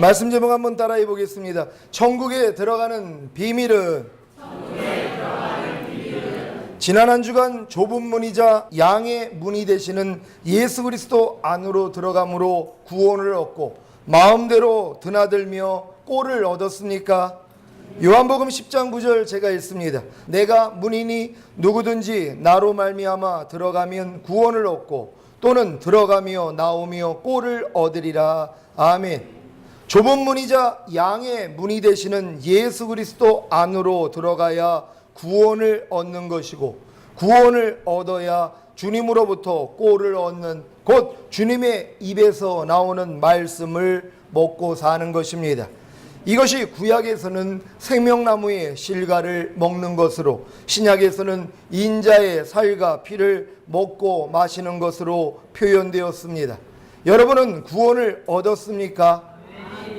말씀 제목 한번 따라해 보겠습니다. 천국에 들어가는 비밀은 지난 한 주간 좁은 문이자 양의 문이 되시는 예수 그리스도 안으로 들어감으로 구원을 얻고 마음대로 드나들며 꼴을 얻었습니까? 요한복음 10장 9절 제가 읽습니다. 내가 문이니 누구든지 나로 말미암아 들어가면 구원을 얻고 또는 들어가며 나오며 꼴을 얻으리라. 아멘. 좁은 문이자 양의 문이 되시는 예수 그리스도 안으로 들어가야 구원을 얻는 것이고, 구원을 얻어야 주님으로부터 꼴을 얻는, 곧 주님의 입에서 나오는 말씀을 먹고 사는 것입니다. 이것이 구약에서는 생명나무의 실과를 먹는 것으로, 신약에서는 인자의 살과 피를 먹고 마시는 것으로 표현되었습니다. 여러분은 구원을 얻었습니까?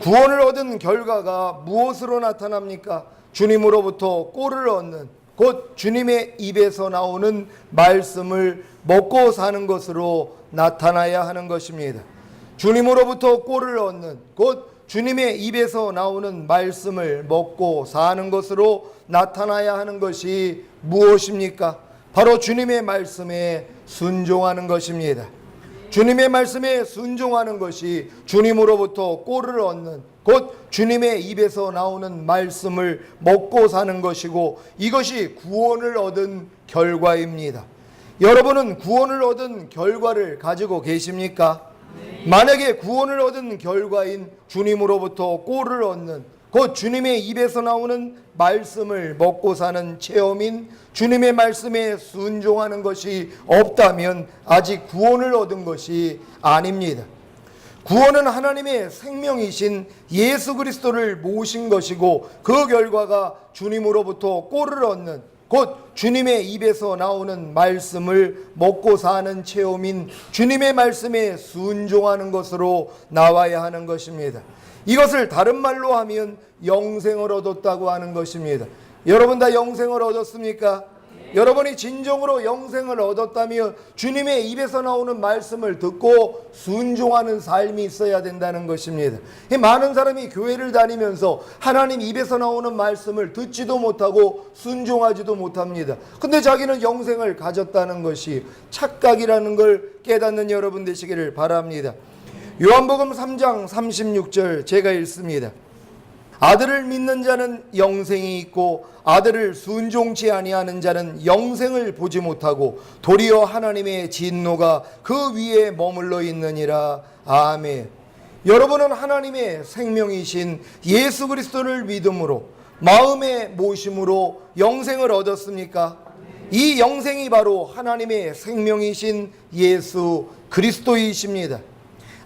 구원을 얻은 결과가 무엇으로 나타납니까? 주님으로부터 꼴을 얻는, 곧 주님의 입에서 나오는 말씀을 먹고 사는 것으로 나타나야 하는 것입니다. 주님으로부터 꼴을 얻는, 곧 주님의 입에서 나오는 말씀을 먹고 사는 것으로 나타나야 하는 것이 무엇입니까? 바로 주님의 말씀에 순종하는 것입니다. 주님의 말씀에 순종하는 것이 주님으로부터 꼴을 얻는, 곧 주님의 입에서 나오는 말씀을 먹고 사는 것이고, 이것이 구원을 얻은 결과입니다. 여러분은 구원을 얻은 결과를 가지고 계십니까? 만약에 구원을 얻은 결과인 주님으로부터 꼴을 얻는, 곧 주님의 입에서 나오는 말씀을 먹고 사는 체험인 주님의 말씀에 순종하는 것이 없다면 아직 구원을 얻은 것이 아닙니다. 구원은 하나님의 생명이신 예수 그리스도를 모신 것이고, 그 결과가 주님으로부터 꼴을 얻는, 곧 주님의 입에서 나오는 말씀을 먹고 사는 체험인 주님의 말씀에 순종하는 것으로 나와야 하는 것입니다. 이것을 다른 말로 하면 영생을 얻었다고 하는 것입니다. 여러분 다 영생을 얻었습니까? 여러분이 진정으로 영생을 얻었다면 주님의 입에서 나오는 말씀을 듣고 순종하는 삶이 있어야 된다는 것입니다. 많은 사람이 교회를 다니면서 하나님 입에서 나오는 말씀을 듣지도 못하고 순종하지도 못합니다. 근데 자기는 영생을 가졌다는 것이 착각이라는 걸 깨닫는 여러분 되시기를 바랍니다. 요한복음 3장 36절 제가 읽습니다. 아들을 믿는 자는 영생이 있고 아들을 순종치 아니하는 자는 영생을 보지 못하고 도리어 하나님의 진노가 그 위에 머물러 있느니라. 아멘. 여러분은 하나님의 생명이신 예수 그리스도를 믿음으로 마음의 모심으로 영생을 얻었습니까? 이 영생이 바로 하나님의 생명이신 예수 그리스도이십니다.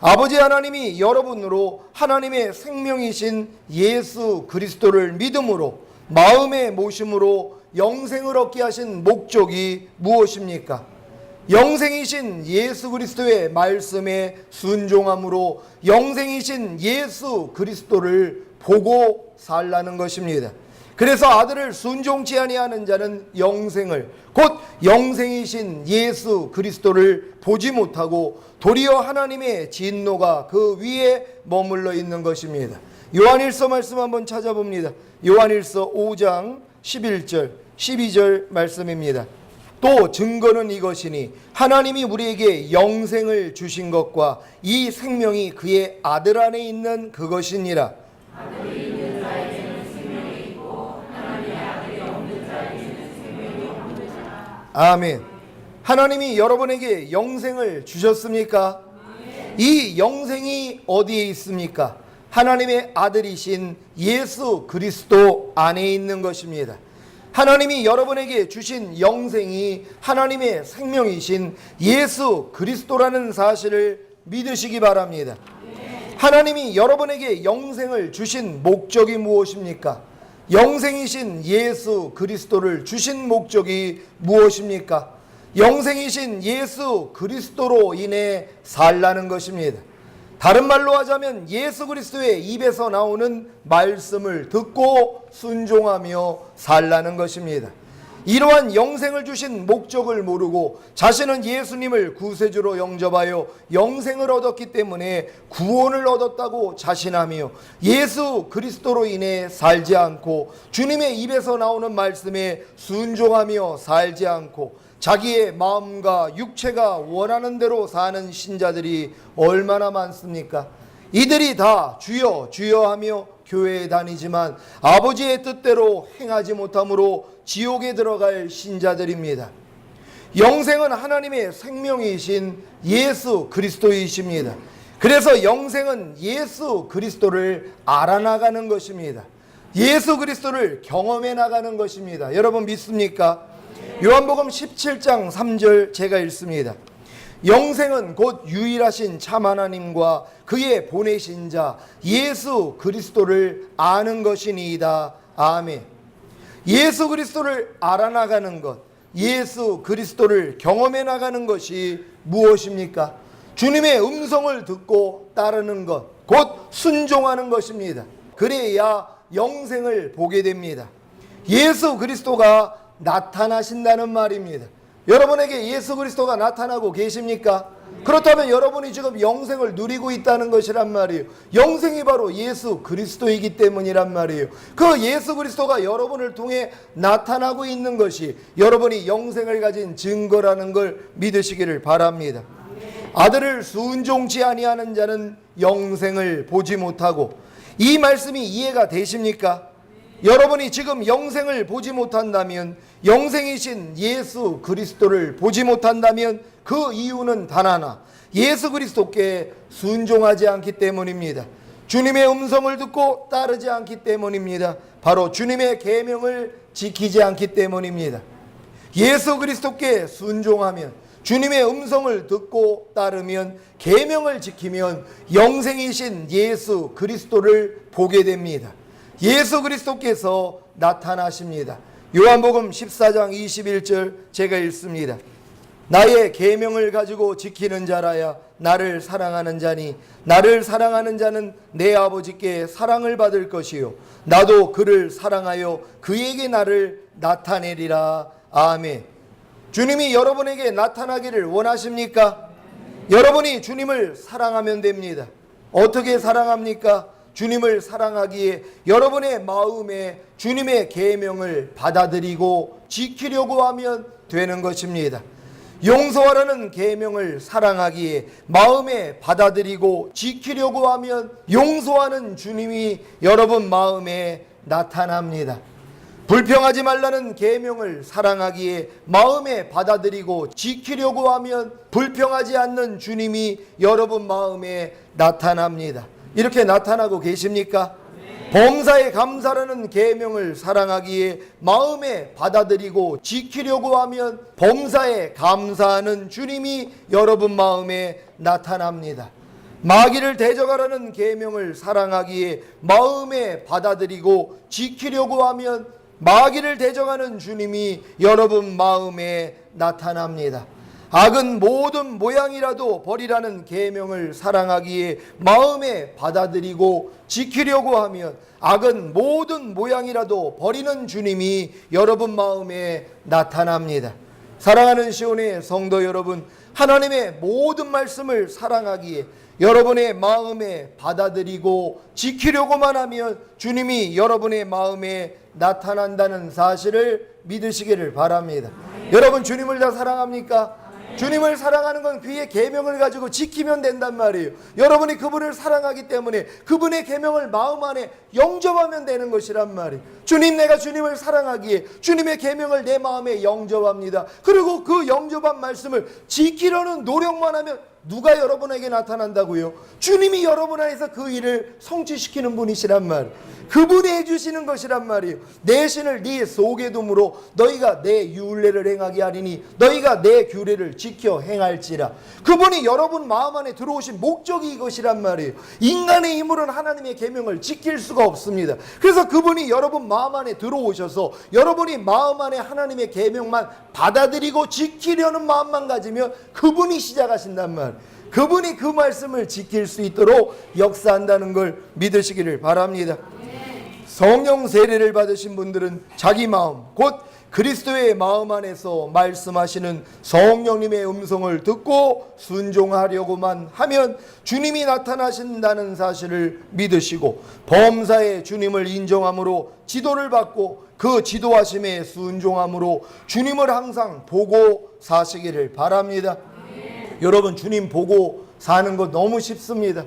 아버지 하나님이 여러분으로 하나님의 생명이신 예수 그리스도를 믿음으로 마음의 모심으로 영생을 얻게 하신 목적이 무엇입니까? 영생이신 예수 그리스도의 말씀에 순종함으로 영생이신 예수 그리스도를 보고 살라는 것입니다. 그래서 아들을 순종치 아니하는 자는 영생을, 곧 영생이신 예수 그리스도를 보지 못하고 도리어 하나님의 진노가 그 위에 머물러 있는 것입니다. 요한일서 말씀 한번 찾아봅니다. 요한일서 5장 11절 12절 말씀입니다. 또 증거는 이것이니 하나님이 우리에게 영생을 주신 것과 이 생명이 그의 아들 안에 있는 그것이니라. 아들이 있는 자에게는 생명이 있고 하나님의 아들이 없는 자에게는 생명이 없는 자. 아멘. 하나님이 여러분에게 영생을 주셨습니까? 이 영생이 어디에 있습니까? 하나님의 아들이신 예수 그리스도 안에 있는 것입니다. 하나님이 여러분에게 주신 영생이 하나님의 생명이신 예수 그리스도라는 사실을 믿으시기 바랍니다. 하나님이 여러분에게 영생을 주신 목적이 무엇입니까? 영생이신 예수 그리스도를 주신 목적이 무엇입니까? 영생이신 예수 그리스도로 인해 살라는 것입니다. 다른 말로 하자면 예수 그리스도의 입에서 나오는 말씀을 듣고 순종하며 살라는 것입니다. 이러한 영생을 주신 목적을 모르고 자신은 예수님을 구세주로 영접하여 영생을 얻었기 때문에 구원을 얻었다고 자신하며 예수 그리스도로 인해 살지 않고 주님의 입에서 나오는 말씀에 순종하며 살지 않고 자기의 마음과 육체가 원하는 대로 사는 신자들이 얼마나 많습니까? 이들이 다 주여 주여 하며 교회에 다니지만 아버지의 뜻대로 행하지 못함으로 지옥에 들어갈 신자들입니다. 영생은 하나님의 생명이신 예수 그리스도이십니다. 그래서 영생은 예수 그리스도를 알아나가는 것입니다. 예수 그리스도를 경험해 나가는 것입니다. 여러분 믿습니까? 요한복음 17장 3절 제가 읽습니다. 영생은 곧 유일하신 참 하나님과 그의 보내신 자 예수 그리스도를 아는 것이니이다. 아멘. 예수 그리스도를 알아나가는 것, 예수 그리스도를 경험해 나가는 것이 무엇입니까? 주님의 음성을 듣고 따르는 것, 곧 순종하는 것입니다. 그래야 영생을 보게 됩니다. 예수 그리스도가 나타나신다는 말입니다. 여러분에게 예수 그리스도가 나타나고 계십니까? 그렇다면 여러분이 지금 영생을 누리고 있다는 것이란 말이에요. 영생이 바로 예수 그리스도이기 때문이란 말이에요. 그 예수 그리스도가 여러분을 통해 나타나고 있는 것이 여러분이 영생을 가진 증거라는 걸 믿으시기를 바랍니다. 아들을 순종치 아니하는 자는 영생을 보지 못하고, 이 말씀이 이해가 되십니까? 여러분이 지금 영생을 보지 못한다면, 영생이신 예수 그리스도를 보지 못한다면 그 이유는 단 하나, 예수 그리스도께 순종하지 않기 때문입니다. 주님의 음성을 듣고 따르지 않기 때문입니다. 바로 주님의 계명을 지키지 않기 때문입니다. 예수 그리스도께 순종하면, 주님의 음성을 듣고 따르면, 계명을 지키면 영생이신 예수 그리스도를 보게 됩니다. 예수 그리스도께서 나타나십니다. 요한복음 14장 21절 제가 읽습니다. 나의 계명을 가지고 지키는 자라야 나를 사랑하는 자니 나를 사랑하는 자는 내 아버지께 사랑을 받을 것이요 나도 그를 사랑하여 그에게 나를 나타내리라. 아멘. 주님이 여러분에게 나타나기를 원하십니까? 여러분이 주님을 사랑하면 됩니다. 어떻게 사랑합니까? 주님을 사랑하기에 여러분의 마음에 주님의 계명을 받아들이고 지키려고 하면 되는 것입니다. 용서하라는 계명을 사랑하기에 마음에 받아들이고 지키려고 하면 용서하는 주님이 여러분 마음에 나타납니다. 불평하지 말라는 계명을 사랑하기에 마음에 받아들이고 지키려고 하면 불평하지 않는 주님이 여러분 마음에 나타납니다. 이렇게 나타나고 계십니까? 범사에 감사라는 계명을 사랑하기에 마음에 받아들이고 지키려고 하면 범사에 감사하는 주님이 여러분 마음에 나타납니다. 마귀를 대적하라는 계명을 사랑하기에 마음에 받아들이고 지키려고 하면 마귀를 대적하는 주님이 여러분 마음에 나타납니다. 악은 모든 모양이라도 버리라는 계명을 사랑하기에 마음에 받아들이고 지키려고 하면 악은 모든 모양이라도 버리는 주님이 여러분 마음에 나타납니다. 사랑하는 시온의 성도 여러분, 하나님의 모든 말씀을 사랑하기에 여러분의 마음에 받아들이고 지키려고만 하면 주님이 여러분의 마음에 나타난다는 사실을 믿으시기를 바랍니다. 여러분 주님을 다 사랑합니까? 주님을 사랑하는 건 그의 계명을 가지고 지키면 된단 말이에요. 여러분이 그분을 사랑하기 때문에 그분의 계명을 마음 안에 영접하면 되는 것이란 말이에요. 주님, 내가 주님을 사랑하기에 주님의 계명을 내 마음에 영접합니다. 그리고 그 영접한 말씀을 지키려는 노력만 하면 누가 여러분에게 나타난다고요? 주님이 여러분 안에서 그 일을 성취시키는 분이시란 말이에요. 그분이 해주시는 것이란 말이에요. 내 신을 네 속에 둠으로 너희가 내 율례를 행하게 하리니 너희가 내 규례를 지켜 행할지라. 그분이 여러분 마음 안에 들어오신 목적이 이것이란 말이에요. 인간의 힘으로는 하나님의 계명을 지킬 수가 없습니다. 그래서 그분이 여러분 마음 안에 들어오셔서 여러분이 마음 안에 하나님의 계명만 받아들이고 지키려는 마음만 가지면 그분이 시작하신단 말이에요. 그분이 그 말씀을 지킬 수 있도록 역사한다는 걸 믿으시기를 바랍니다. 성령 세례를 받으신 분들은 자기 마음, 곧 그리스도의 마음 안에서 말씀하시는 성령님의 음성을 듣고 순종하려고만 하면 주님이 나타나신다는 사실을 믿으시고 범사에 주님을 인정함으로 지도를 받고 그 지도하심에 순종함으로 주님을 항상 보고 사시기를 바랍니다. 여러분, 주님 보고 사는 거 너무 쉽습니다.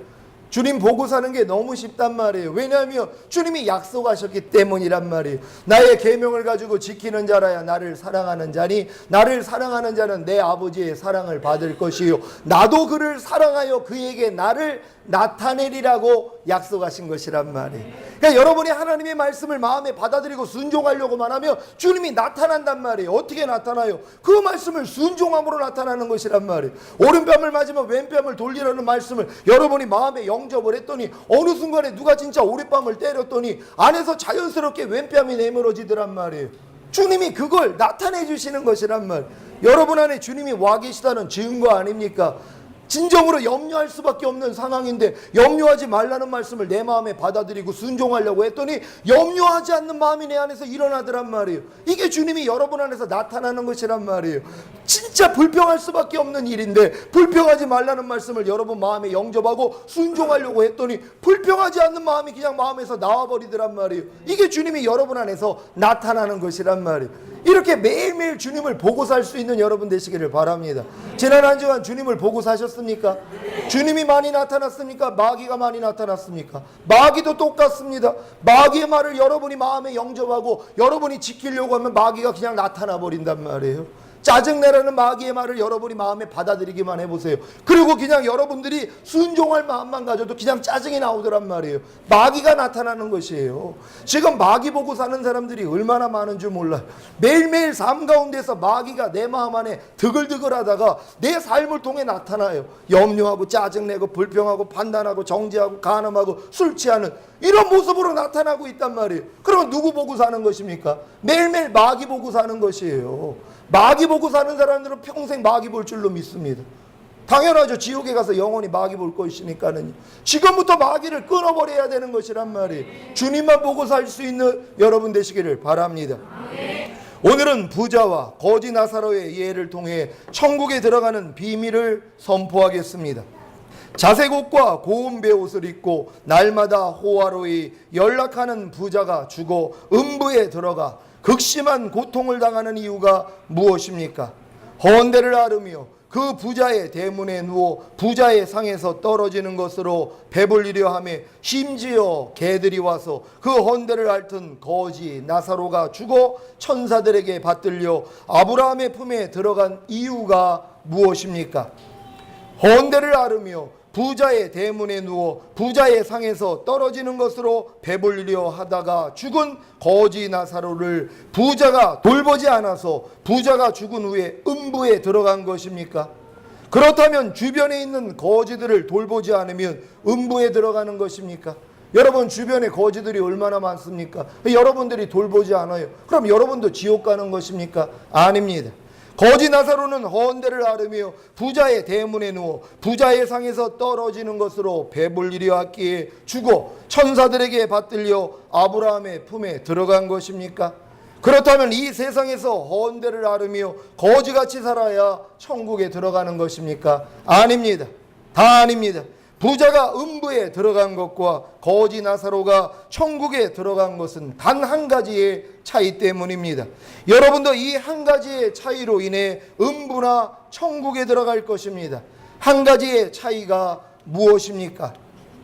주님 보고 사는 게 너무 쉽단 말이에요. 왜냐하면 주님이 약속하셨기 때문이란 말이에요. 나의 계명을 가지고 지키는 자라야 나를 사랑하는 자니 나를 사랑하는 자는 내 아버지의 사랑을 받을 것이요 나도 그를 사랑하여 그에게 나를 나타내리라고 약속하신 것이란 말이에요. 그러니까 여러분이 하나님의 말씀을 마음에 받아들이고 순종하려고만 하면 주님이 나타난단 말이에요. 어떻게 나타나요? 그 말씀을 순종함으로 나타나는 것이란 말이에요. 오른뺨을 맞으면 왼뺨을 돌리라는 말씀을 여러분이 마음에 영접을 했더니 어느 순간에 누가 진짜 오른뺨을 때렸더니 안에서 자연스럽게 왼뺨이 내밀어지더란 말이에요. 주님이 그걸 나타내 주시는 것이란 말이에요. 여러분 안에 주님이 와 계시다는 증거 아닙니까? 진정으로 염려할 수밖에 없는 상황인데 염려하지 말라는 말씀을 내 마음에 받아들이고 순종하려고 했더니 염려하지 않는 마음이 내 안에서 일어나더란 말이에요. 이게 주님이 여러분 안에서 나타나는 것이란 말이에요. 진짜 불평할 수밖에 없는 일인데 불평하지 말라는 말씀을 여러분 마음에 영접하고 순종하려고 했더니 불평하지 않는 마음이 그냥 마음에서 나와버리더란 말이에요. 이게 주님이 여러분 안에서 나타나는 것이란 말이에요. 이렇게 매일매일 주님을 보고 살 수 있는 여러분 되시기를 바랍니다. 지난 한 주간 주님을 보고 사셨습니까? 주님이 많이 나타났습니까? 마귀가 많이 나타났습니까? 마귀도 똑같습니다. 마귀의 말을 여러분이 마음에 영접하고 여러분이 지키려고 하면 마귀가 그냥 나타나 버린단 말이에요. 짜증내라는 마귀의 말을 여러분이 마음에 받아들이기만 해보세요. 그리고 그냥 여러분들이 순종할 마음만 가져도 그냥 짜증이 나오더란 말이에요. 마귀가 나타나는 것이에요. 지금 마귀 보고 사는 사람들이 얼마나 많은 줄 몰라요. 매일매일 삶 가운데서 마귀가 내 마음 안에 드글드글 하다가 내 삶을 통해 나타나요. 염려하고 짜증내고 불평하고 판단하고 정죄하고 간음하고 술 취하는 이런 모습으로 나타나고 있단 말이에요. 그러면 누구 보고 사는 것입니까? 매일매일 마귀 보고 사는 것이에요. 마귀 보고 사는 사람들은 평생 마귀 볼 줄로 믿습니다. 당연하죠. 지옥에 가서 영원히 마귀 볼 것이니까는 지금부터 마귀를 끊어버려야 되는 것이란 말이에요. 주님만 보고 살 수 있는 여러분 되시기를 바랍니다. 오늘은 부자와 거지 나사로의 예를 통해 천국에 들어가는 비밀을 선포하겠습니다. 자색 옷과 고운 베옷을 입고 날마다 호화로이 연락하는 부자가 죽어 음부에 들어가 극심한 고통을 당하는 이유가 무엇입니까? 헌대를 앓으며 그 부자의 대문에 누워 부자의 상에서 떨어지는 것으로 배불리려 하며 심지어 개들이 와서 그 헌대를 앓던 거지 나사로가 죽어 천사들에게 받들려 아브라함의 품에 들어간 이유가 무엇입니까? 헌대를 앓으며 부자의 대문에 누워 부자의 상에서 떨어지는 것으로 배불리려 하다가 죽은 거지 나사로를 부자가 돌보지 않아서 부자가 죽은 후에 음부에 들어간 것입니까? 그렇다면 주변에 있는 거지들을 돌보지 않으면 음부에 들어가는 것입니까? 여러분 주변에 거지들이 얼마나 많습니까? 여러분들이 돌보지 않아요. 그럼 여러분도 지옥 가는 것입니까? 아닙니다. 거지 나사로는 헌대를 앓으며 부자의 대문에 누워 부자의 상에서 떨어지는 것으로 배불리려 했기에 죽어 천사들에게 받들려 아브라함의 품에 들어간 것입니까? 그렇다면 이 세상에서 헌대를 앓으며 거지같이 살아야 천국에 들어가는 것입니까? 아닙니다. 다 아닙니다. 부자가 음부에 들어간 것과 거지 나사로가 천국에 들어간 것은 단 한 가지의 차이 때문입니다. 여러분도 이 한 가지의 차이로 인해 음부나 천국에 들어갈 것입니다. 한 가지의 차이가 무엇입니까?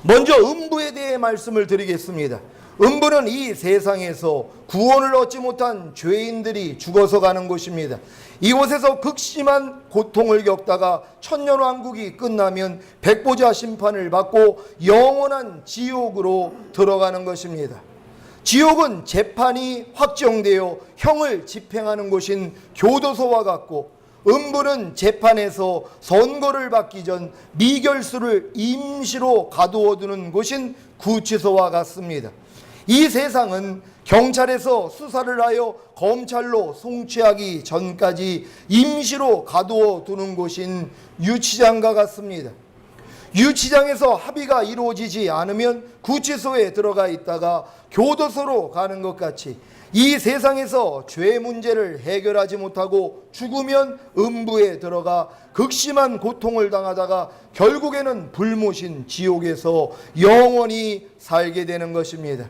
먼저 음부에 대해 말씀을 드리겠습니다. 음부는 이 세상에서 구원을 얻지 못한 죄인들이 죽어서 가는 곳입니다. 이곳에서 극심한 고통을 겪다가 천년왕국이 끝나면 백보자 심판을 받고 영원한 지옥으로 들어가는 것입니다. 지옥은 재판이 확정되어 형을 집행하는 곳인 교도소와 같고 음부는 재판에서 선고를 받기 전 미결수를 임시로 가두어두는 곳인 구치소와 같습니다. 이 세상은 경찰에서 수사를 하여 검찰로 송치하기 전까지 임시로 가두어 두는 곳인 유치장과 같습니다. 유치장에서 합의가 이루어지지 않으면 구치소에 들어가 있다가 교도소로 가는 것 같이 이 세상에서 죄 문제를 해결하지 못하고 죽으면 음부에 들어가 극심한 고통을 당하다가 결국에는 불모신 지옥에서 영원히 살게 되는 것입니다.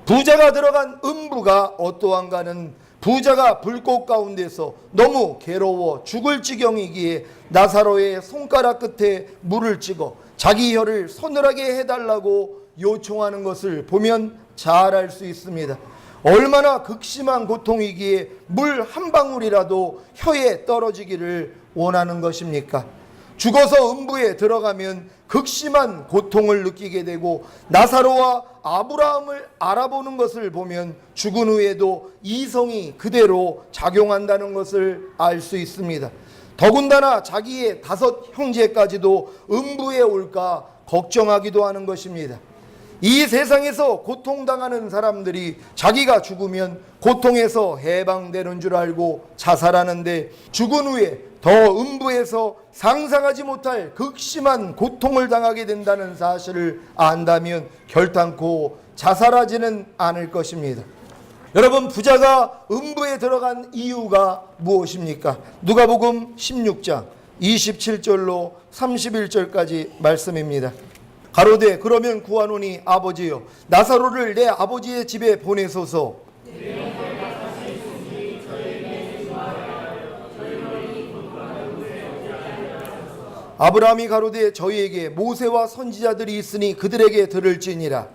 부자가 들어간 음부가 어떠한가는 부자가 불꽃 가운데서 너무 괴로워 죽을 지경이기에 나사로의 손가락 끝에 물을 찍어 자기 혀를 서늘하게 해달라고 요청하는 것을 보면 잘 알 수 있습니다. 얼마나 극심한 고통이기에 물 한 방울이라도 혀에 떨어지기를 원하는 것입니까? 죽어서 음부에 들어가면 극심한 고통을 느끼게 되고 나사로와 아브라함을 알아보는 것을 보면 죽은 후에도 이성이 그대로 작용한다는 것을 알 수 있습니다. 더군다나 자기의 5 형제까지도 음부에 올까 걱정하기도 하는 것입니다. 이 세상에서 고통당하는 사람들이 자기가 죽으면 고통에서 해방되는 줄 알고 자살하는데 죽은 후에 더 음부에서 상상하지 못할 극심한 고통을 당하게 된다는 사실을 안다면 결단코 자살하지는 않을 것입니다. 여러분, 부자가 음부에 들어간 이유가 무엇입니까? 누가복음 16장 27절로 31절까지 말씀입니다. 가로되 그러면 구하노니 아버지여 나사로를 내 아버지의 집에 보내소서. 아브라함이 가로되 저희에게 모세와 선지자들이 있으니 그들에게 들을지니라.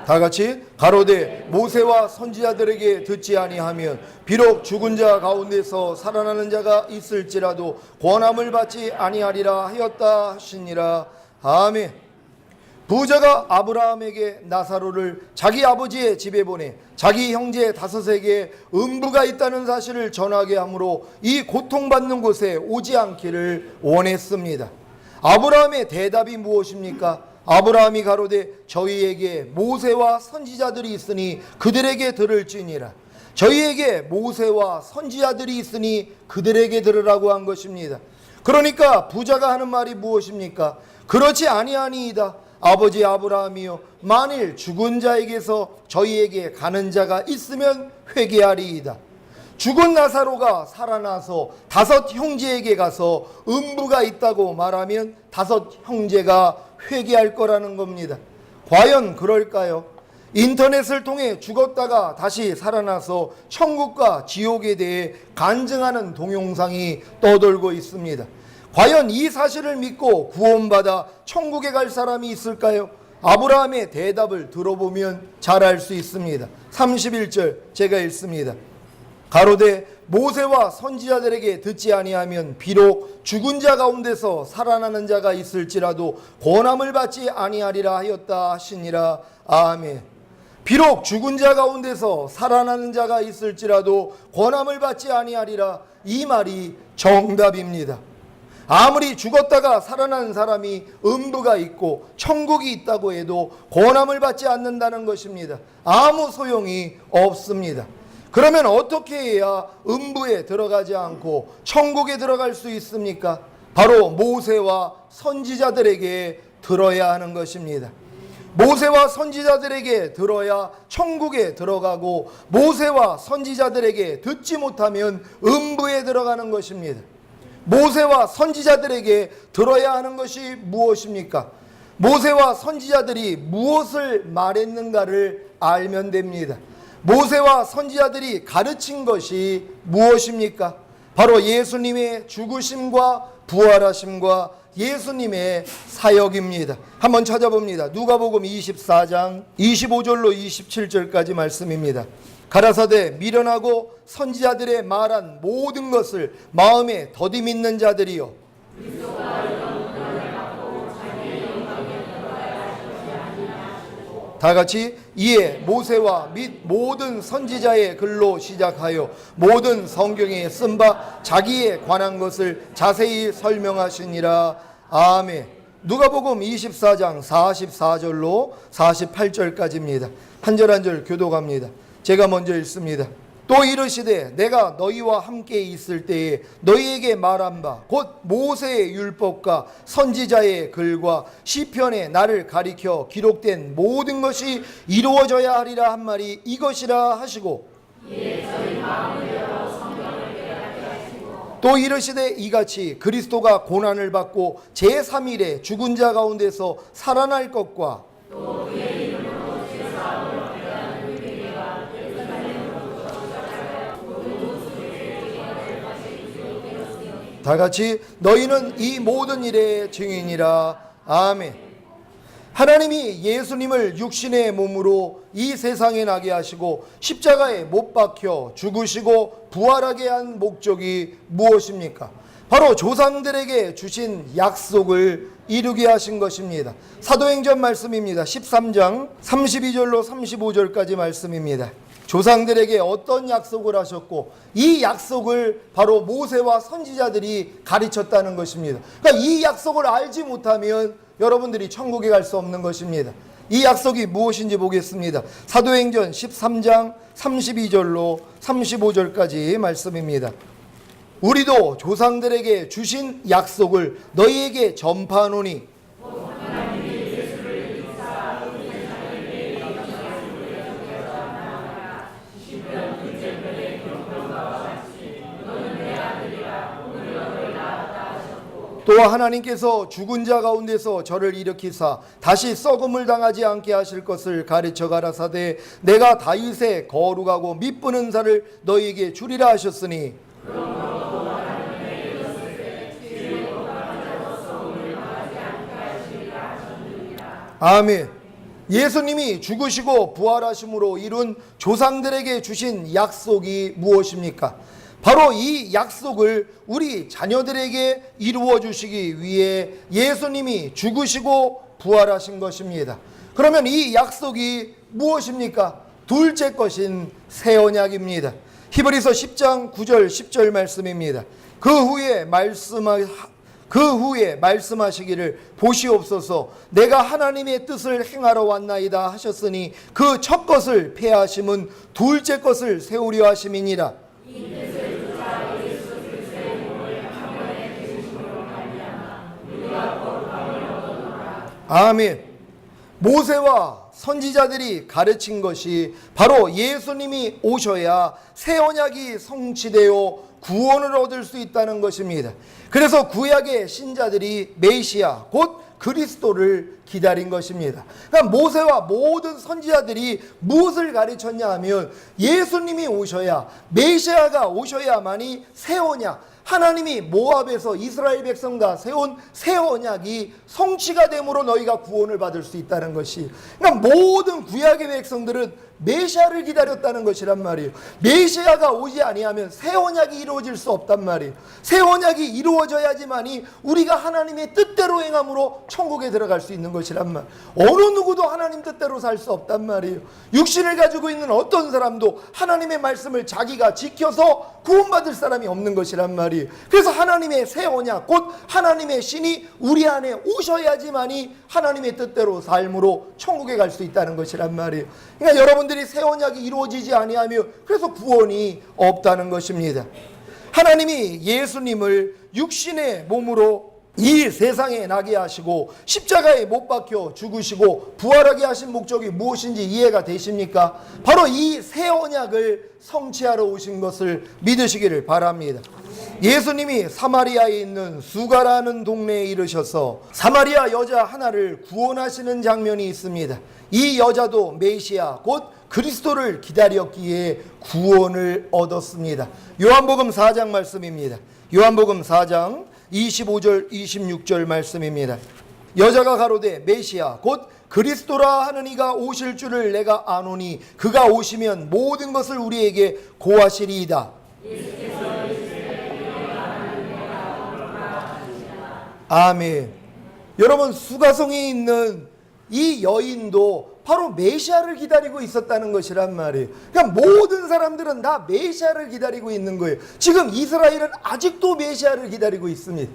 다같이 가로되 모세와 선지자들에게 듣지 아니하면 비록 죽은 자 가운데서 살아나는 자가 있을지라도 권함을 받지 아니하리라 하였다 하시니라. 아멘. 부자가 아브라함에게 나사로를 자기 아버지의 집에 보내 자기 형제 5에게 음부가 있다는 사실을 전하게 하므로 이 고통받는 곳에 오지 않기를 원했습니다. 아브라함의 대답이 무엇입니까? 아브라함이 가로되 저희에게 모세와 선지자들이 있으니 그들에게 들을지니라. 저희에게 모세와 선지자들이 있으니 그들에게 들으라고 한 것입니다. 그러니까 부자가 하는 말이 무엇입니까? 그렇지 아니하니이다. 아버지 아브라함이여 만일 죽은 자에게서 저희에게 가는 자가 있으면 회개하리이다. 죽은 나사로가 살아나서 5 형제에게 가서 음부가 있다고 말하면 5 형제가 회개할 거라는 겁니다. 과연 그럴까요? 인터넷을 통해 죽었다가 다시 살아나서 천국과 지옥에 대해 간증하는 동영상이 떠돌고 있습니다. 과연 이 사실을 믿고 구원받아 천국에 갈 사람이 있을까요? 아브라함의 대답을 들어보면 잘 알 수 있습니다. 31절 제가 읽습니다. 가로되 모세와 선지자들에게 듣지 아니하면 비록 죽은 자 가운데서 살아나는 자가 있을지라도 권함을 받지 아니하리라 하였다 하시니라. 아멘. 비록 죽은 자 가운데서 살아나는 자가 있을지라도 권함을 받지 아니하리라. 이 말이 정답입니다. 아무리 죽었다가 살아난 사람이 음부가 있고 천국이 있다고 해도 권함을 받지 않는다는 것입니다. 아무 소용이 없습니다. 그러면 어떻게 해야 음부에 들어가지 않고 천국에 들어갈 수 있습니까? 바로 모세와 선지자들에게 들어야 하는 것입니다. 모세와 선지자들에게 들어야 천국에 들어가고 모세와 선지자들에게 듣지 못하면 음부에 들어가는 것입니다. 모세와 선지자들에게 들어야 하는 것이 무엇입니까? 모세와 선지자들이 무엇을 말했는가를 알면 됩니다. 모세와 선지자들이 가르친 것이 무엇입니까? 바로 예수님의 죽으심과 부활하심과 예수님의 사역입니다. 한번 찾아봅니다. 누가복음 24장 25절로 27절까지 말씀입니다. 가라사대 미련하고 선지자들의 말한 모든 것을 마음에 더디 믿는 자들이요 다같이 이에 모세와 및 모든 선지자의 글로 시작하여 모든 성경에 쓴 바 자기에 관한 것을 자세히 설명하시니라. 아멘. 누가복음 24장 44절로 48절까지입니다. 한 절 한 절 교독합니다. 제가 먼저 읽습니다. 또 이르시되 내가 너희와 함께 있을 때에 너희에게 말한 바 곧 모세의 율법과 선지자의 글과 시편에 나를 가리켜 기록된 모든 것이 이루어져야 하리라 한 말이 이것이라 하시고, 또 이르시되 이같이 그리스도가 고난을 받고 제3일에 죽은 자 가운데서 살아날 것과 다 같이 너희는 이 모든 일의 증인이라. 아멘. 하나님이 예수님을 육신의 몸으로 이 세상에 나게 하시고 십자가에 못 박혀 죽으시고 부활하게 한 목적이 무엇입니까? 바로 조상들에게 주신 약속을 이루게 하신 것입니다. 사도행전 말씀입니다. 13장 32절로 35절까지 말씀입니다. 조상들에게 어떤 약속을 하셨고 이 약속을 바로 모세와 선지자들이 가르쳤다는 것입니다. 그러니까 이 약속을 알지 못하면 여러분들이 천국에 갈 수 없는 것입니다. 이 약속이 무엇인지 보겠습니다. 사도행전 13장 32절로 35절까지 말씀입니다. 우리도 조상들에게 주신 약속을 너희에게 전파하노니 또 하나님께서 죽은 자 가운데서 저를 일으키사 다시 썩음을 당하지 않게 하실 것을 가르쳐 가라사대 내가 다윗의 거룩하고 밑부는 살을 너희에게 주리라 하셨으니, 아멘. 예수님이 죽으시고 부활하심으로 이룬 조상들에게 주신 약속이 무엇입니까? 바로 이 약속을 우리 자녀들에게 이루어 주시기 위해 예수님이 죽으시고 부활하신 것입니다. 그러면 이 약속이 무엇입니까? 둘째 것인 새 언약입니다. 히브리서 10장 9절 10절 말씀입니다. 그 후에 말씀하시기를 보시옵소서 내가 하나님의 뜻을 행하러 왔나이다 하셨으니 그 첫 것을 폐하심은 둘째 것을 세우려 하심이니라. 아멘. 모세와 선지자들이 가르친 것이 바로 예수님이 오셔야 새 언약이 성취되어 구원을 얻을 수 있다는 것입니다. 그래서 구약의 신자들이 메시아 곧 그리스도를 기다린 것입니다. 그러니까 모세와 모든 선지자들이 무엇을 가르쳤냐 하면 예수님이 오셔야, 메시아가 오셔야만이 새 언약, 하나님이 모압에서 이스라엘 백성과 세운 새 언약이 성취가 되므로 너희가 구원을 받을 수 있다는 것이, 그러니까 모든 구약의 백성들은 메시아를 기다렸다는 것이란 말이에요. 메시아가 오지 아니하면 새 언약이 이루어질 수 없단 말이에요. 새 언약이 이루어져야지만이 우리가 하나님의 뜻대로 행함으로 천국에 들어갈 수 있는 것이란 말. 어느 누구도 하나님 뜻대로 살 수 없단 말이에요. 육신을 가지고 있는 어떤 사람도 하나님의 말씀을 자기가 지켜서 구원받을 사람이 없는 것이란 말이에요. 그래서 하나님의 새 언약 곧 하나님의 신이 우리 안에 오셔야지만이 하나님의 뜻대로 삶으로 천국에 갈 수 있다는 것이란 말이에요. 그러니까 여러분들이 새 언약이 이루어지지 아니하며 그래서 구원이 없다는 것입니다. 하나님이 예수님을 육신의 몸으로 이 세상에 나게 하시고 십자가에 못 박혀 죽으시고 부활하게 하신 목적이 무엇인지 이해가 되십니까? 바로 이 새 언약을 성취하러 오신 것을 믿으시기를 바랍니다. 예수님이 사마리아에 있는 수가라는 동네에 이르셔서 사마리아 여자 하나를 구원하시는 장면이 있습니다. 이 여자도 메시아 곧 그리스도를 기다렸기에 구원을 얻었습니다. 요한복음 4장 말씀입니다. 요한복음 4장 25절 26절 말씀입니다. 여자가 가로되 메시아 곧 그리스도라 하는 이가 오실 줄을 내가 아노니 그가 오시면 모든 것을 우리에게 고하시리이다. 아멘. 여러분, 수가성에 있는 이 여인도 바로 메시아를 기다리고 있었다는 것이란 말이에요. 그러니까 모든 사람들은 다 메시아를 기다리고 있는 거예요. 지금 이스라엘은 아직도 메시아를 기다리고 있습니다.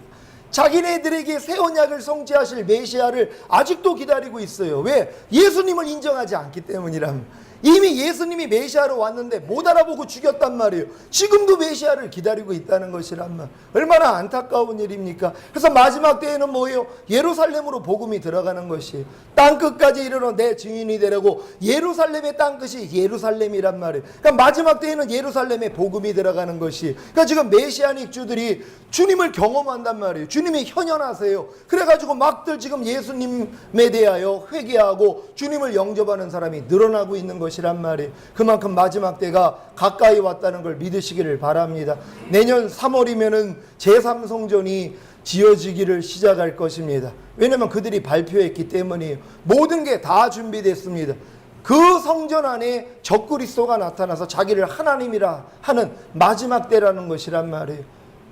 자기네들에게 새 언약을 성취하실 메시아를 아직도 기다리고 있어요. 왜? 예수님을 인정하지 않기 때문이랍니다. 이미 예수님이 메시아로 왔는데 못 알아보고 죽였단 말이에요. 지금도 메시아를 기다리고 있다는 것이란 말. 얼마나 안타까운 일입니까? 그래서 마지막 때에는 뭐예요? 예루살렘으로 복음이 들어가는 것이에요. 땅끝까지 이르러 내 증인이 되라고. 예루살렘의 땅끝이 예루살렘이란 말이에요. 그러니까 마지막 때에는 예루살렘에 복음이 들어가는 것이. 그러니까 지금 메시아닉 주들이 주님을 경험한단 말이에요. 주님이 현현하세요. 그래가지고 막들 지금 예수님에 대하여 회개하고 주님을 영접하는 사람이 늘어나고 있는 것이란 말이에요. 그만큼 마지막 때가 가까이 왔다는 걸 믿으시기를 바랍니다. 내년 3월이면은 제3성전이 지어지기를 시작할 것입니다. 왜냐하면 그들이 발표했기 때문이에요. 모든 게 다 준비됐습니다. 그 성전 안에 적그리스도가 나타나서 자기를 하나님이라 하는 마지막 때라는 것이란 말이에요.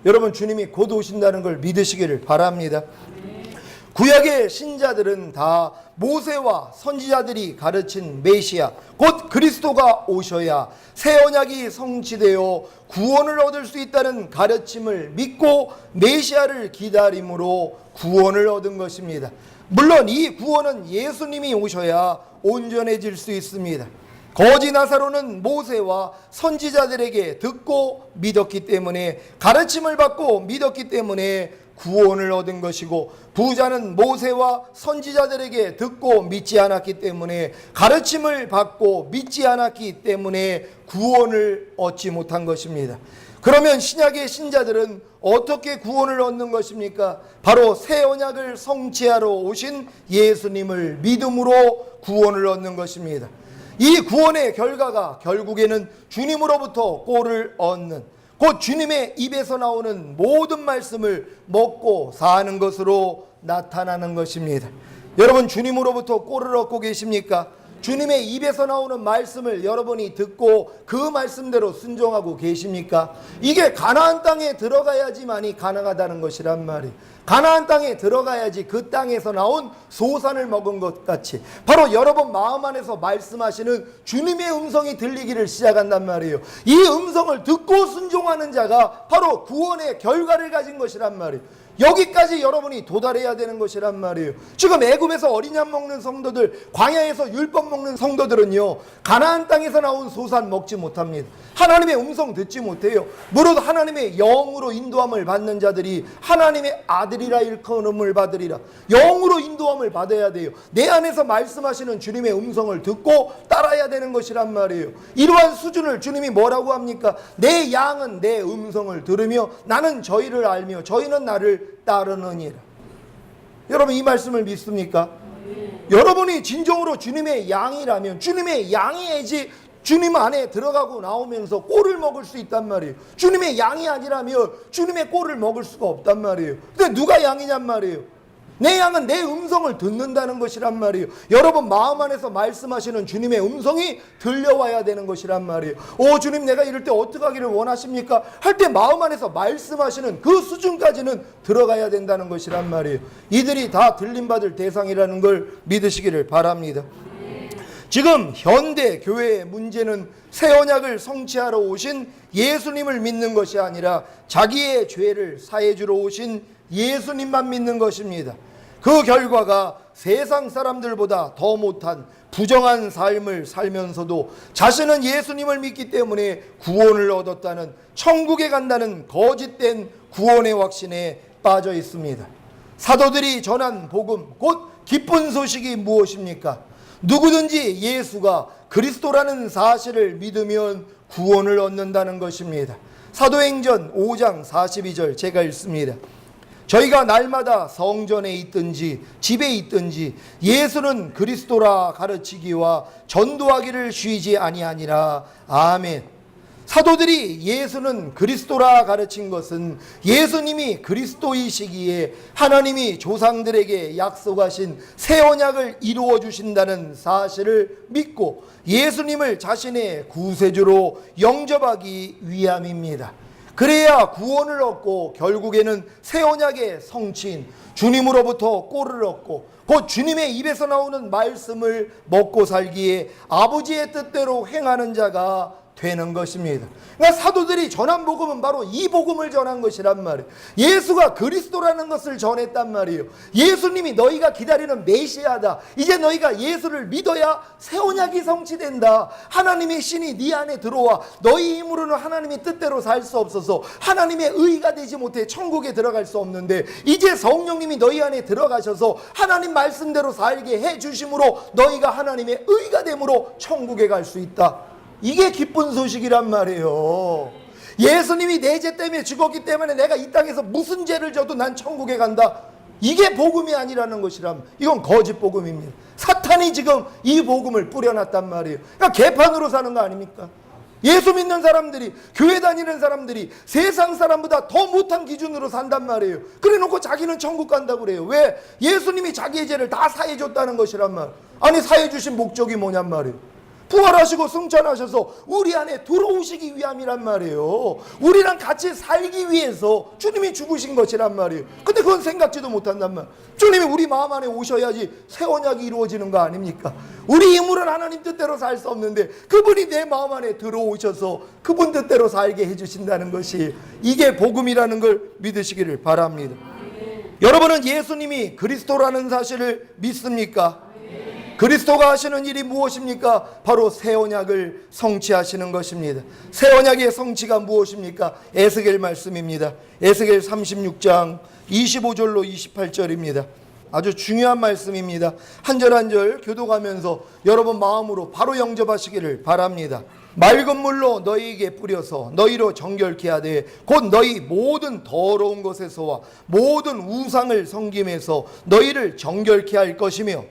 여러분, 주님이 곧 오신다는 걸 믿으시기를 바랍니다. 구약의 신자들은 다 모세와 선지자들이 가르친 메시아 곧 그리스도가 오셔야 새 언약이 성취되어 구원을 얻을 수 있다는 가르침을 믿고 메시아를 기다림으로 구원을 얻은 것입니다. 물론 이 구원은 예수님이 오셔야 온전해질 수 있습니다. 거지 나사로는 모세와 선지자들에게 듣고 믿었기 때문에, 가르침을 받고 믿었기 때문에 구원을 얻은 것이고, 부자는 모세와 선지자들에게 듣고 믿지 않았기 때문에, 가르침을 받고 믿지 않았기 때문에 구원을 얻지 못한 것입니다. 그러면 신약의 신자들은 어떻게 구원을 얻는 것입니까? 바로 새 언약을 성취하러 오신 예수님을 믿음으로 구원을 얻는 것입니다. 이 구원의 결과가 결국에는 주님으로부터 꼴을 얻는, 곧 주님의 입에서 나오는 모든 말씀을 먹고 사는 것으로 나타나는 것입니다. 여러분, 주님으로부터 꼴을 얻고 계십니까? 주님의 입에서 나오는 말씀을 여러분이 듣고 그 말씀대로 순종하고 계십니까? 이게 가나안 땅에 들어가야지만이 가능하다는 것이란 말이에요. 가나안 땅에 들어가야지 그 땅에서 나온 소산을 먹은 것 같이 바로 여러분 마음 안에서 말씀하시는 주님의 음성이 들리기를 시작한단 말이에요. 이 음성을 듣고 순종하는 자가 바로 구원의 결과를 가진 것이란 말이에요. 여기까지 여러분이 도달해야 되는 것이란 말이에요. 지금 애굽에서 어린 양 먹는 성도들, 광야에서 율법 먹는 성도들은요, 가나안 땅에서 나온 소산 먹지 못합니다. 하나님의 음성 듣지 못해요. 무릇 하나님의 영으로 인도함을 받는 자들이 하나님의 아들이라 일컬음을 받으리라. 영으로 인도함을 받아야 돼요. 내 안에서 말씀하시는 주님의 음성을 듣고 따라야 되는 것이란 말이에요. 이러한 수준을 주님이 뭐라고 합니까? 내 양은 내 음성을 들으며 나는 저희를 알며 저희는 나를 따르느니라. 여러분, 이 말씀을 믿습니까? 여러분이 진정으로 주님의 양이라면, 주님의 양이야지 주님 안에 들어가고 나오면서 꼴을 먹을 수 있단 말이에요. 주님의 양이 아니라면 주님의 꼴을 먹을 수가 없단 말이에요. 근데 누가 양이냔 말이에요. 내 양은 내 음성을 듣는다는 것이란 말이에요. 여러분 마음 안에서 말씀하시는 주님의 음성이 들려와야 되는 것이란 말이에요. 오 주님, 내가 이럴 때 어떻게 하기를 원하십니까? 할 때 마음 안에서 말씀하시는 그 수준까지는 들어가야 된다는 것이란 말이에요. 이들이 다 들림받을 대상이라는 걸 믿으시기를 바랍니다. 지금 현대 교회의 문제는 새 언약을 성취하러 오신 예수님을 믿는 것이 아니라 자기의 죄를 사해주러 오신 예수님만 믿는 것입니다. 그 결과가 세상 사람들보다 더 못한 부정한 삶을 살면서도 자신은 예수님을 믿기 때문에 구원을 얻었다는, 천국에 간다는 거짓된 구원의 확신에 빠져 있습니다. 사도들이 전한 복음, 곧 기쁜 소식이 무엇입니까? 누구든지 예수가 그리스도라는 사실을 믿으면 구원을 얻는다는 것입니다. 사도행전 5장 42절 제가 읽습니다. 저희가 날마다 성전에 있든지 집에 있든지 예수는 그리스도라 가르치기와 전도하기를 쉬지 아니하니라. 아멘. 사도들이 예수는 그리스도라 가르친 것은 예수님이 그리스도이시기에 하나님이 조상들에게 약속하신 새 언약을 이루어 주신다는 사실을 믿고 예수님을 자신의 구세주로 영접하기 위함입니다. 그래야 구원을 얻고 결국에는 새 언약의 성취인 주님으로부터 꼴을 얻고 곧 주님의 입에서 나오는 말씀을 먹고 살기에 아버지의 뜻대로 행하는 자가 되는 것입니다. 그러니까 사도들이 전한 복음은 바로 이 복음을 전한 것이란 말이에요. 예수가 그리스도라는 것을 전했단 말이에요. 예수님이 너희가 기다리는 메시아다. 이제 너희가 예수를 믿어야 새 언약이 성취된다. 하나님의 신이 네 안에 들어와 너희 힘으로는 하나님의 뜻대로 살 수 없어서 하나님의 의가 되지 못해 천국에 들어갈 수 없는데, 이제 성령님이 너희 안에 들어가셔서 하나님 말씀대로 살게 해주심으로 너희가 하나님의 의가 됨으로 천국에 갈 수 있다. 이게 기쁜 소식이란 말이에요. 예수님이 내 죄 때문에 죽었기 때문에 내가 이 땅에서 무슨 죄를 져도 난 천국에 간다. 이게 복음이 아니라는 것이라면 이건 거짓 복음입니다. 사탄이 지금 이 복음을 뿌려놨단 말이에요. 그러니까 개판으로 사는 거 아닙니까? 예수 믿는 사람들이, 교회 다니는 사람들이 세상 사람보다 더 못한 기준으로 산단 말이에요. 그래 놓고 자기는 천국 간다고 그래요. 왜? 예수님이 자기의 죄를 다 사해줬다는 것이란 말. 아니, 사해주신 목적이 뭐냔 말이에요. 부활하시고 승천하셔서 우리 안에 들어오시기 위함이란 말이에요. 우리랑 같이 살기 위해서 주님이 죽으신 것이란 말이에요. 근데 그건 생각지도 못한단 말이에요. 주님이 우리 마음 안에 오셔야지 새 언약이 이루어지는 거 아닙니까? 우리 힘으로는 하나님 뜻대로 살 수 없는데 그분이 내 마음 안에 들어오셔서 그분 뜻대로 살게 해주신다는 것이, 이게 복음이라는 걸 믿으시기를 바랍니다. 여러분은 예수님이 그리스도라는 사실을 믿습니까? 그리스도가 하시는 일이 무엇입니까? 바로 새 언약을 성취하시는 것입니다. 새 언약의 성취가 무엇입니까? 에스겔 말씀입니다. 에스겔 36장 25절로 28절입니다. 아주 중요한 말씀입니다. 한 절 한 절 교독하면서 여러분 마음으로 바로 영접하시기를 바랍니다. 맑은 물로 너희에게 뿌려서 너희로 정결케 하되 곧 너희 모든 더러운 것에서와 모든 우상을 섬김에서 너희를 정결케 할 것이며,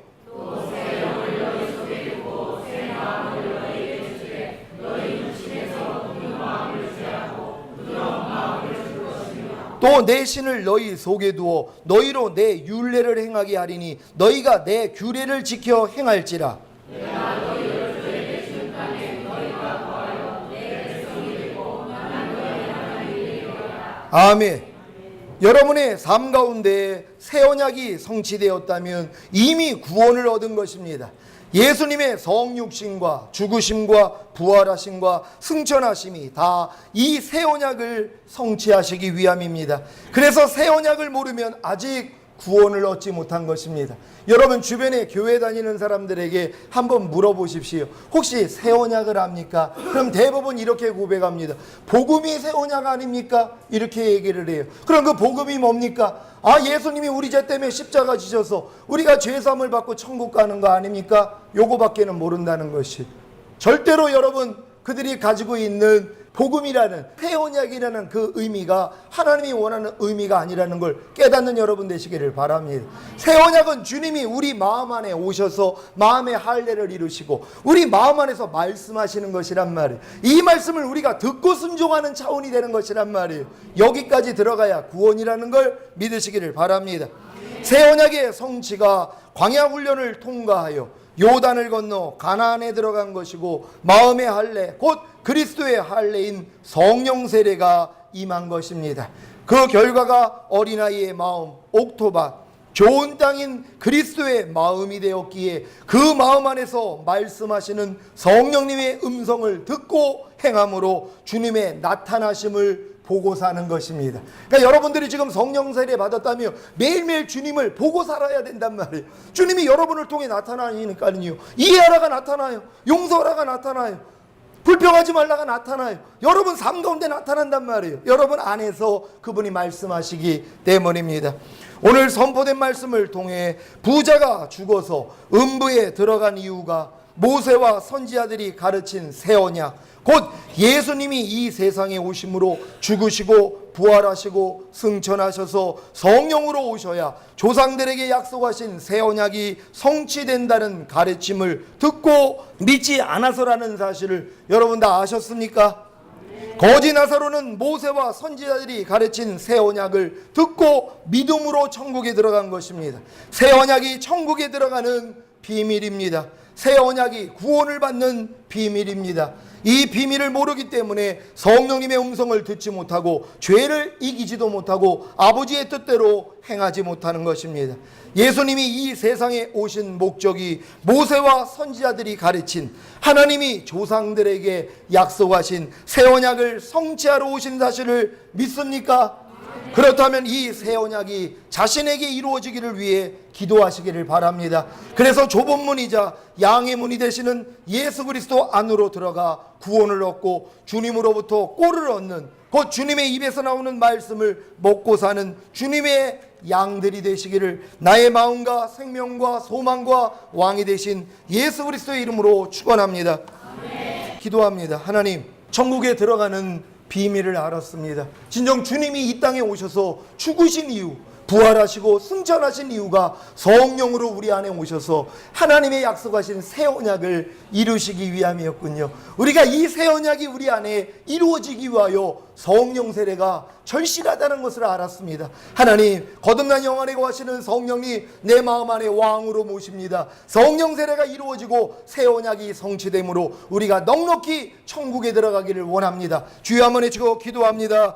또 내 신을 너희 속에 두어 너희로 내 율례를 행하게 하리니 너희가 내 규례를 지켜 행할지라. 내가 너희를 너희에게 준 땅에 너희가 거하여 내 백성이 되고 나는 너희 하나님이 되리라. 아멘. 여러분의 삶 가운데 새 언약이 성취되었다면 이미 구원을 얻은 것입니다. 예수님의 성육신과 죽으심과 부활하심과 승천하심이 다 이 새 언약을 성취하시기 위함입니다. 그래서 새 언약을 모르면 아직 구원을 얻지 못한 것입니다. 여러분 주변에 교회 다니는 사람들에게 한번 물어보십시오. 혹시 새 언약을 압니까? 그럼 대부분 이렇게 고백합니다. 복음이 새 언약 아닙니까? 이렇게 얘기를 해요. 그럼 그 복음이 뭡니까? 아, 예수님이 우리 죄 때문에 십자가 지셔서 우리가 죄사함을 받고 천국 가는 거 아닙니까? 요거밖에는 모른다는 것이, 절대로 여러분 그들이 가지고 있는 복음이라는, 새 언약이라는 그 의미가 하나님이 원하는 의미가 아니라는 걸 깨닫는 여러분 되시기를 바랍니다. 새 언약은 주님이 우리 마음 안에 오셔서 마음의 할례를 이루시고 우리 마음 안에서 말씀하시는 것이란 말이에요. 이 말씀을 우리가 듣고 순종하는 차원이 되는 것이란 말이에요. 여기까지 들어가야 구원이라는 걸 믿으시기를 바랍니다. 새 언약의 성취가 광야 훈련을 통과하여 요단을 건너 가나안에 들어간 것이고, 마음의 할례 곧 그리스도의 할례인 성령 세례가 임한 것입니다. 그 결과가 어린아이의 마음 옥토밭, 좋은 땅인 그리스도의 마음이 되었기에 그 마음 안에서 말씀하시는 성령님의 음성을 듣고 행함으로 주님의 나타나심을 보고 사는 것입니다. 그러니까 여러분들이 지금 성령 세례 받았다며 매일매일 주님을 보고 살아야 된단 말이에요. 주님이 여러분을 통해 나타나니까요. 이해하라가 나타나요. 용서하라가 나타나요. 불평하지 말라가 나타나요. 여러분 삶 가운데 나타난단 말이에요. 여러분 안에서 그분이 말씀하시기 때문입니다. 오늘 선포된 말씀을 통해 부자가 죽어서 음부에 들어간 이유가 모세와 선지자들이 가르친 새 언약, 곧 예수님이 이 세상에 오심으로 죽으시고 부활하시고 승천하셔서 성령으로 오셔야 조상들에게 약속하신 새 언약이 성취된다는 가르침을 듣고 믿지 않아서라는 사실을 여러분 다 아셨습니까? 거지 나사로는 모세와 선지자들이 가르친 새 언약을 듣고 믿음으로 천국에 들어간 것입니다. 새 언약이 천국에 들어가는 비밀입니다. 새 언약이 구원을 받는 비밀입니다. 이 비밀을 모르기 때문에 성령님의 음성을 듣지 못하고 죄를 이기지도 못하고 아버지의 뜻대로 행하지 못하는 것입니다. 예수님이 이 세상에 오신 목적이 모세와 선지자들이 가르친 하나님이 조상들에게 약속하신 새 언약을 성취하러 오신 사실을 믿습니까? 그렇다면 이 새 언약이 자신에게 이루어지기를 위해 기도하시기를 바랍니다. 그래서 좁은 문이자 양의 문이 되시는 예수 그리스도 안으로 들어가 구원을 얻고 주님으로부터 꼴을 얻는, 곧 주님의 입에서 나오는 말씀을 먹고 사는 주님의 양들이 되시기를 나의 마음과 생명과 소망과 왕이 되신 예수 그리스도의 이름으로 축원합니다. 기도합니다. 하나님, 천국에 들어가는 비밀을 알았습니다. 진정 주님이 이 땅에 오셔서 죽으신 이유, 부활하시고 승천하신 이유가 성령으로 우리 안에 오셔서 하나님의 약속하신 새 언약을 이루시기 위함이었군요. 우리가 이 새 언약이 우리 안에 이루어지기 위하여 성령 세례가 절실하다는 것을 알았습니다. 하나님, 거듭난 영 안에 거하시는 성령이 내 마음 안에 왕으로 모십니다. 성령 세례가 이루어지고 새 언약이 성취되므로 우리가 넉넉히 천국에 들어가기를 원합니다. 주여 한번 외치고 기도합니다.